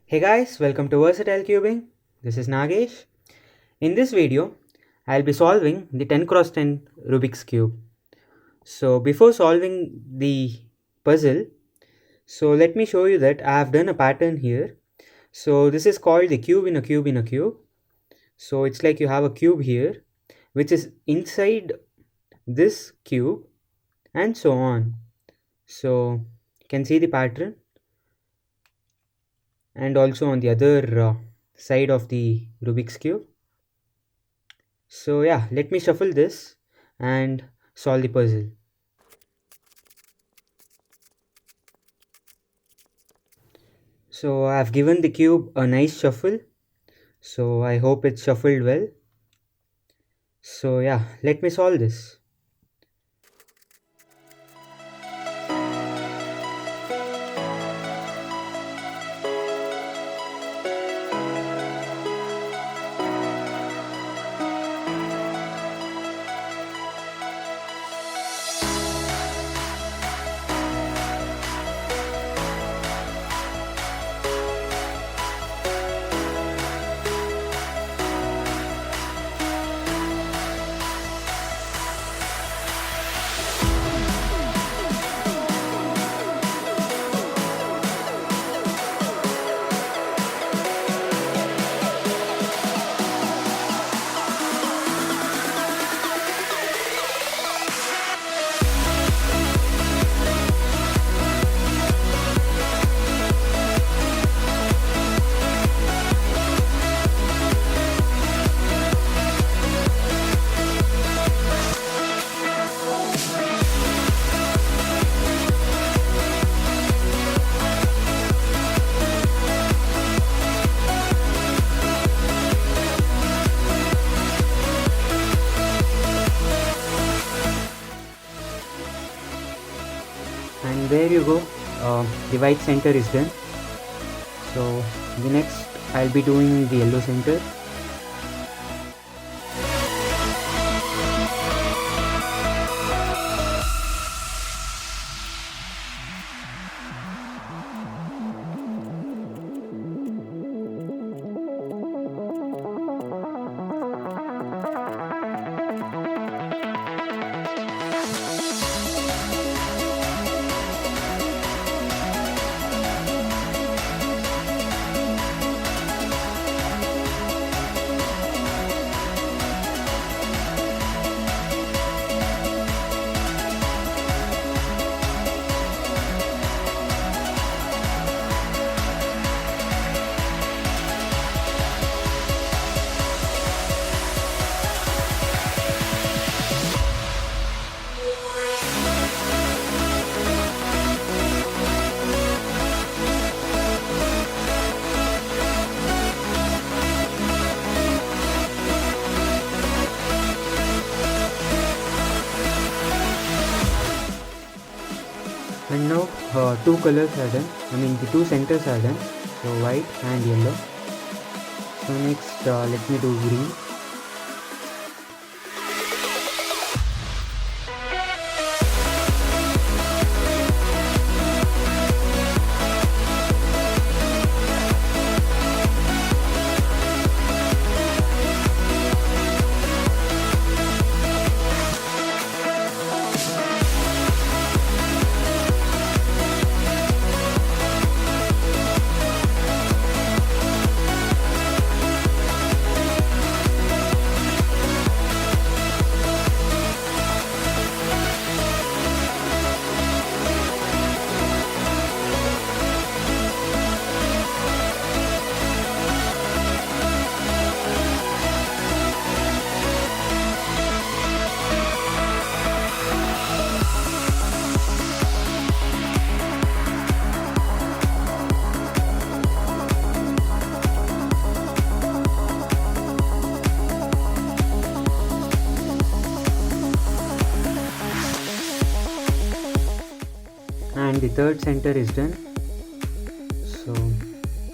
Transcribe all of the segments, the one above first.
Hey guys, welcome to Versatile Cubing. This is Nagesh. In this video, I'll be solving the 10x10 Rubik's Cube. So before solving the puzzle, let me show you that I have done a pattern here. So this is called the cube in a cube in a cube. So it's like you have a cube here, which is inside this cube and so on. So you can see the pattern, and also on the other side of the Rubik's Cube. So yeah, let me shuffle this and solve the puzzle. So I've given the cube a nice shuffle. So I hope it's shuffled well. So yeah, let me solve this. And there you go, the white center is done. So the next I'll be doing the yellow center. And now two colors are done. The two centers are done. So white and yellow. So next let me do green. And the third center is done. So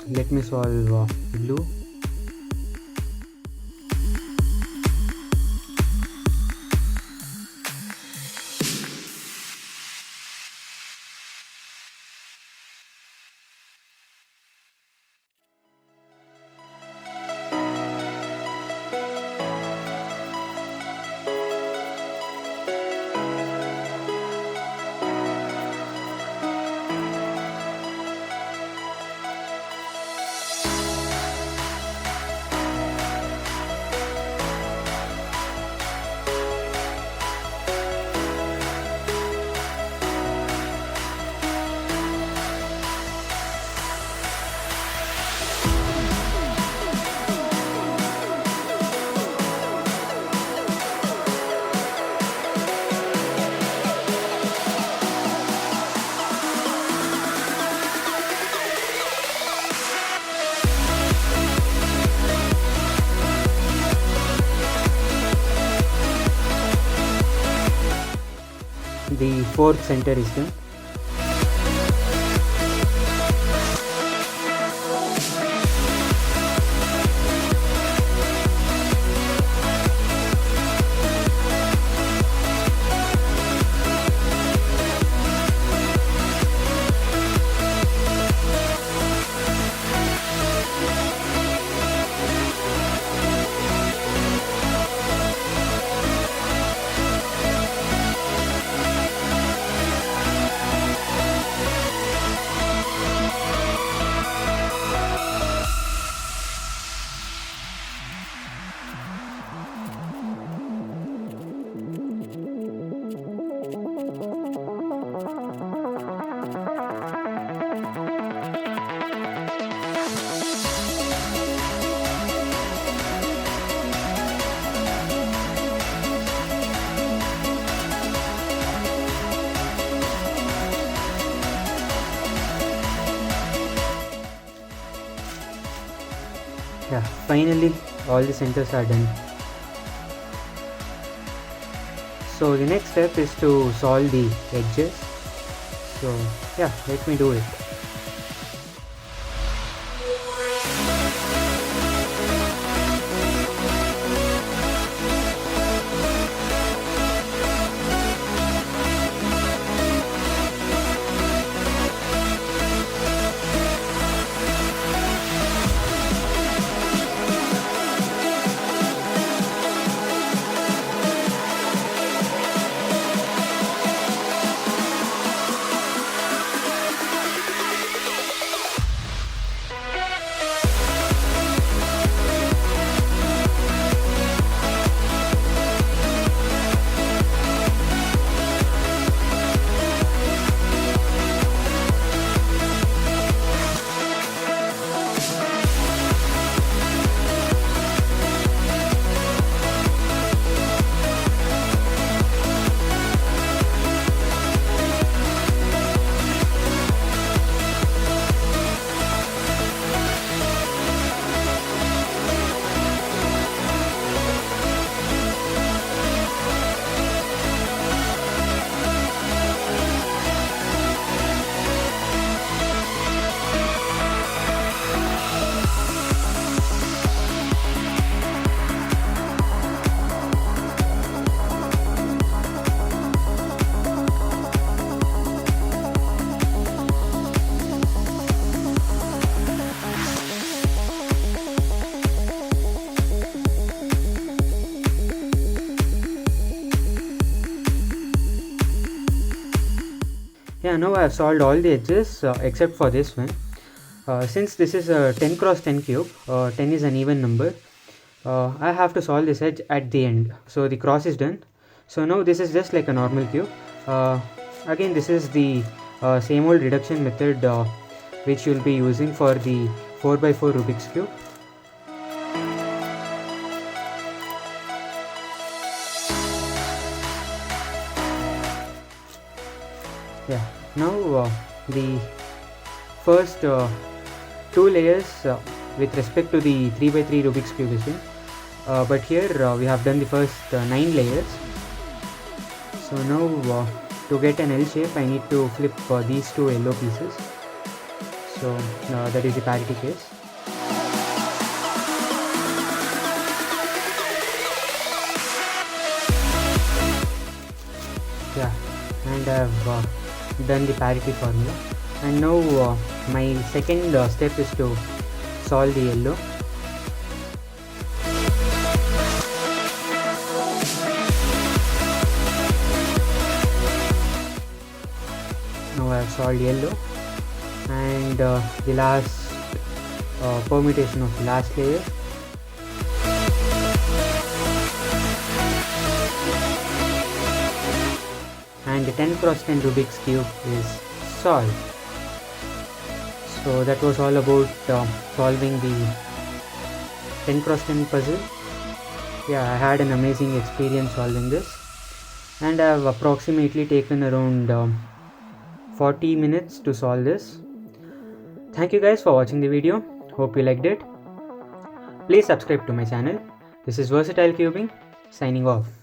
let me solve blue. the fourth center is done. Yeah, finally all the centers are done. So the next step is to solve the edges. So yeah, let me do it. Yeah, now I have solved all the edges except for this one. Since this is a 10 cross 10 cube, 10 is an even number, I have to solve this edge at the end. So the cross is done. So now this is just like a normal cube. Again, this is the same old reduction method which you will be using for the 4x4 Rubik's cube. Yeah, now the first two layers with respect to the 3x3 Rubik's cube is done, but here we have done the first 9 layers. So now to get an L shape I need to flip these two yellow pieces, so that is the parity case. Yeah, and I have done the parity formula, and now my second step is to solve the yellow. Now I have solved yellow, and the last permutation of the last layer. And the 10 cross 10 Rubik's cube is solved. So that was all about solving the 10 cross 10 puzzle. Yeah, I had an amazing experience solving this, and I have approximately taken around 40 minutes to solve this. Thank you guys for watching the video. Hope you liked it. Please subscribe to my channel. This is Versatile Cubing, signing off.